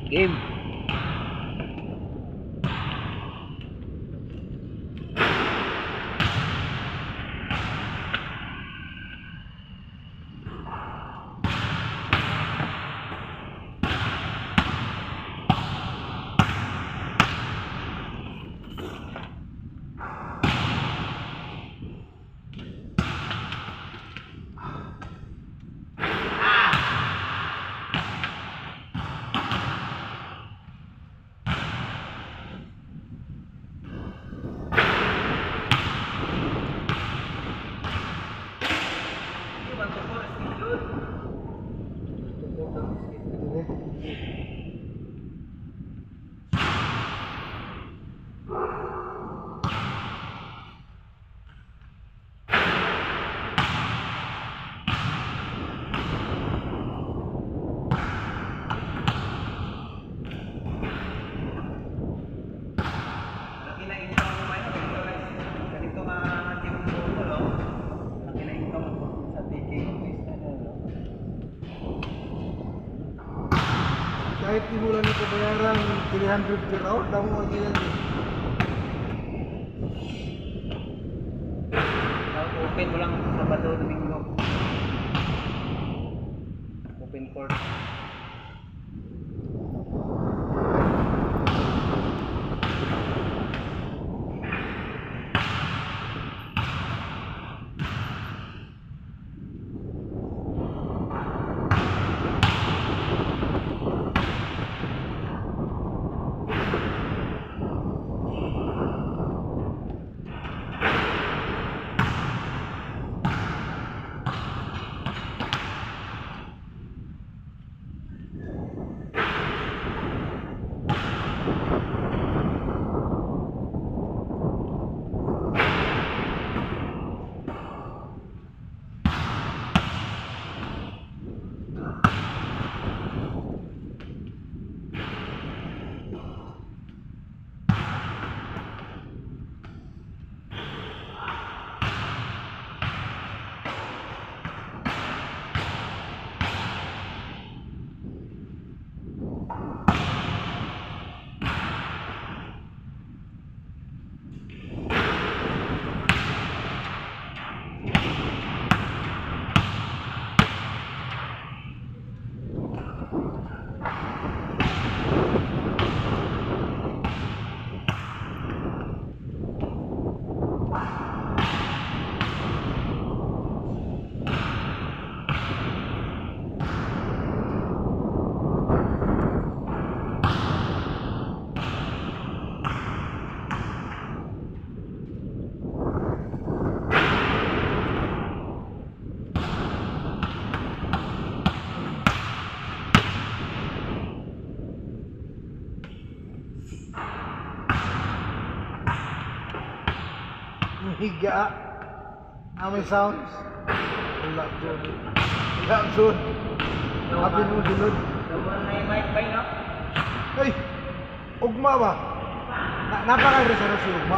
Game. Kahit di mo lang ito bayaran 300 per hour, damo mo yan. Open mo lang Sabado, Domingo. Open court. Higa. How many sounds? Wala dyan. Wala dyan. Happy mo sunod. Naman na yung mic ba yun, no? Ay! Ugma ba? Napaka-resano si Ugma.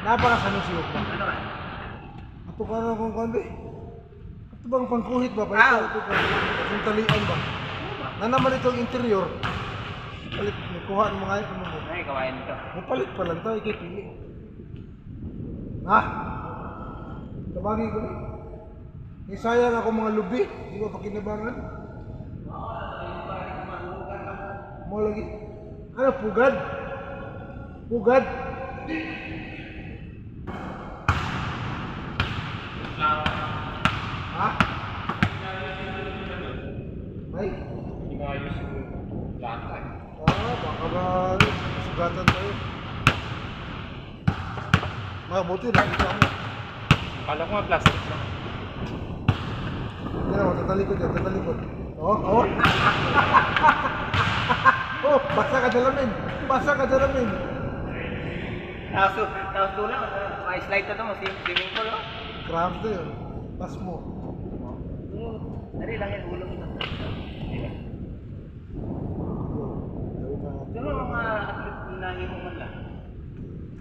Napaka-sano si Ugma. Ano ba? Ato ka na kung kundi. Ato bang pangkuhit ba? Ow! Ito ka. Itong talian ba? Na naman itong interior. Palit. Kuha ng mga ito mo. Ay, kawain ito. Mapalit pa lang tayo. Ikay pili. Ha? Tabagi ko na. Isayang ako mga lubi. Di ba pakinabangan? Mo lagi. Ano, pugad? Pugad? Ha? Ay? Hindi mo ayos yung lahat. Baka ba sugatan tayo. Buti nakita mo. Akala ko nga plastic lang. Hindi naman, tatalikod yan, tatalikod. Oh. Oh, basa ka dalamin. Basa ka dalamin. Tapos lang, may slide na ito mo, swimming pool, no? Cramps na yun. Bas mo. Dari lang yan, ulo mo. Pero mga athlete na mo man lang.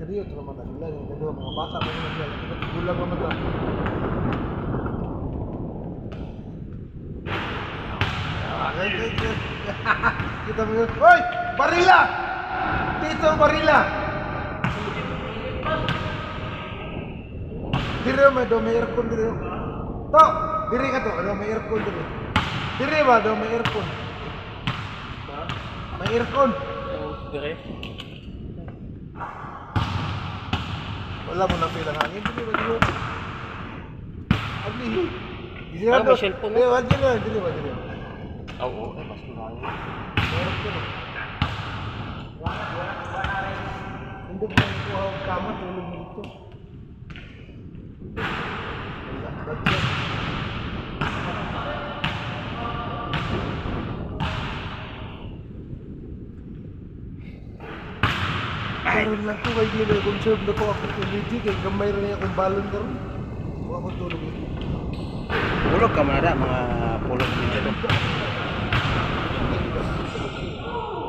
Kaya ito naman nila, yung gano'n, mga bata mo naman sila. Gulang naman lang. Okay. Kita mo yun. Hoy! Barila! Tito, barila! Dire may aircon dire. To, dire ka to, may aircon dire. Dire ba do may aircon? May aircon. Dire? Wala mo na pila hangin, dire ba dire? Abli. Dire Ah, to. may cellphone, no? Dire ba dire? Oo, mas tumayo. Aircon. Hindi ba ko ang kama tulog dito? Karon lang ko kay gila concern na ko ako community kay gamay ra niya akong balon karon. Wa ako tulog ito. Pulog ka muna mga pulog dito.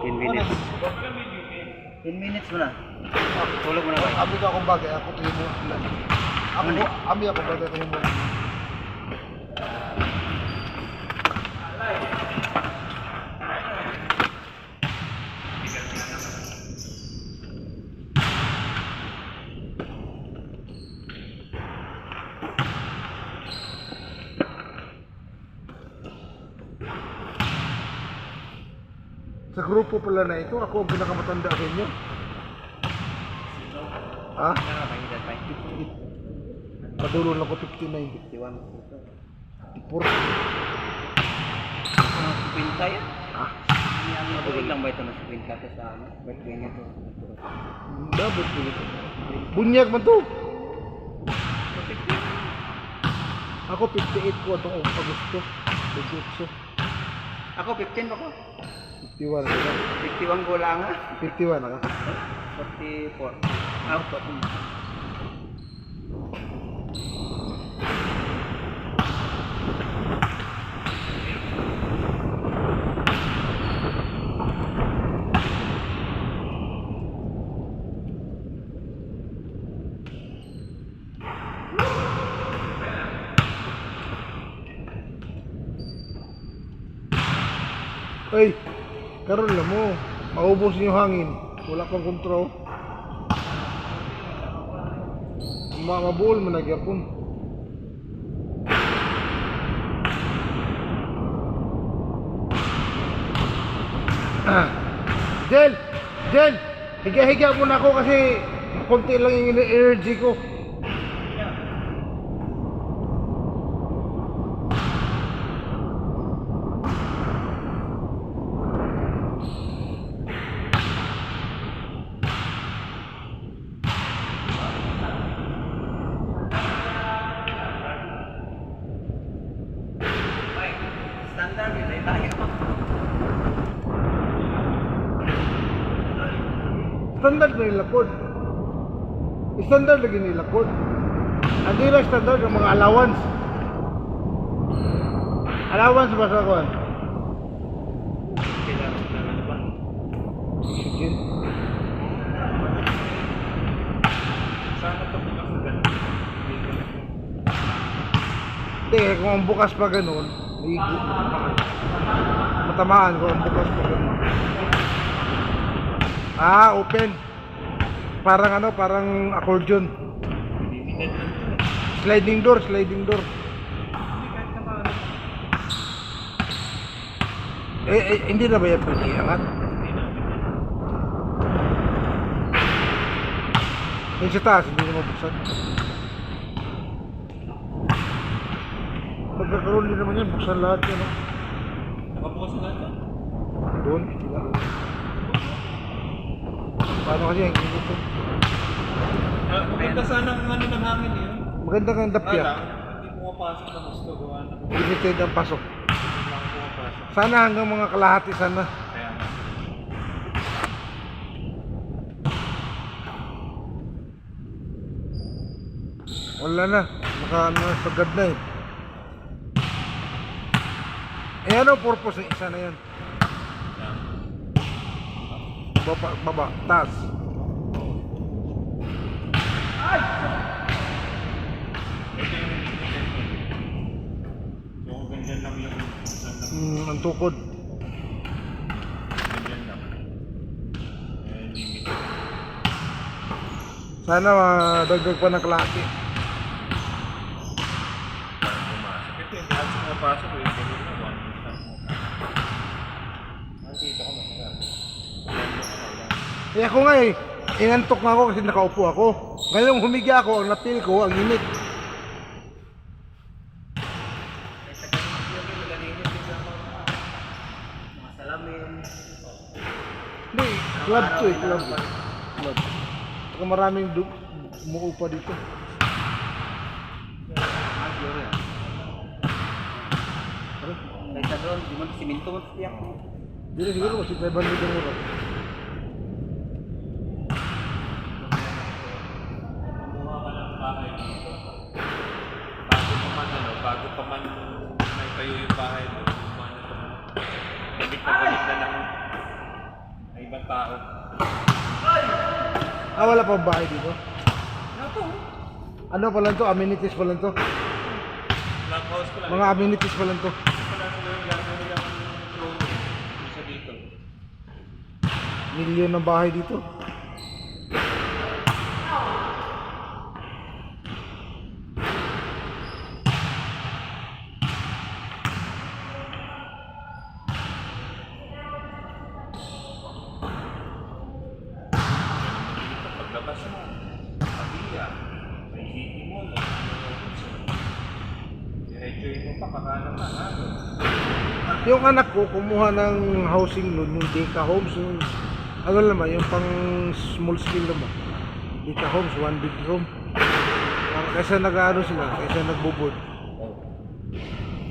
10 minutes. 10 minutes mo na. Tulog mo na kayo. Abi ka akong bagay ako tuyo mo. Abi ako bagay tuyo mo. Sa grupo pala na ito, ako ang pinakamatanda sa inyo. Ha? Padulo lang ko 59. 51. 54. Pinta yan. Ah, Matulog lang ba ito na sa pinta to sa ano? Birthday niya to. dapat ko ito. Bunyag man to. Ako 58 ko itong Agosto. 28. Ako 15 ba ko? 51 ka. 51 ko lang ha. 51 ka. 44. Ah, 14. Ay, karon lang mo. Maubos yung hangin. Wala kang kontrol. Mabuol man nagyapon. Jel! Jel! Higa-higa muna ako kasi konti lang yung energy ko. Standard yun ay tayo. Standard na nilakod. Standard lagi nilakod. Hindi lang standard ang mga allowance. Allowance ba sa kuwan? Kailangan na ano ba? Oxygen. Sana ito bukas na ganun. Hindi, kung ang bukas pa ganun, ligo. Matamaan ko ang bukas pa ganun. Ah, open. Parang ano, parang accordion. Limited lang ito. Sliding door, sliding door. Hindi kahit na paano. Hindi na ba yan pwede iangat? Yung sa taas, hindi na mabuksan. Pagkakaroon din naman yan, buksan lahat yan. No? Nakabukas na lahat. Doon, sila. Paano kasi ang init to? Maganda sana ang ano ng hangin yun. Maganda kang dapya. Hindi pumapasok na gusto gawa na kung Limited ang pasok. lang pumapasok. Sana hanggang mga kalahati sana. Kaya nga. Wala na. Ano na sagad na eh. Eh ano purpose ng isa na yan? Baba, taas. Yung ganyan lang yung Ang tukod. Sana madagdag pa ng klase. Pumasok. Ito hindi halos pumapasok. Yung ganun na. Dito ko masarap. Eh ako nga eh, inantok nga ako kasi nakaupo ako. Ngayon humiga ako, ang napil ko, ang init. Mga salamin. Hindi, club to eh, club. Club. Saka maraming umuupa dito. Siguro yan. Kaysa doon, di mo siminto mo tiyak. Dito siguro kasi 500 ang oras. Kumuha ka ng bahay dito. Bago pa man may tayo yung bahay mo. Balik na lang ay ibang tao. Ah, wala pa bahay dito? Ano pa lang to? Amenities pa lang to? Club house ko lang. Mga amenities pa lang to? Wala sila yung gano'n nilang drone. Isa dito. Milyon ng bahay dito? Paglabas mo, pamilya, may city mo, i-enjoy mo pa, kakanan na, ha? Yung anak ko kumuha ng housing loan, yung Deka Homes, yung ano naman, yung pang small scale naman. Deka Homes, 1 bedroom. Kaysa nag-ano sila, kaysa nagbubod.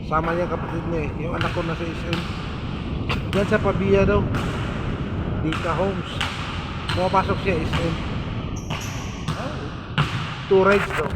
Sama niya kapatid niya eh, yung anak ko nasa SM. Diyan sa Pabia daw, Deka Homes. Pumapasok siya SM. 2 rides daw.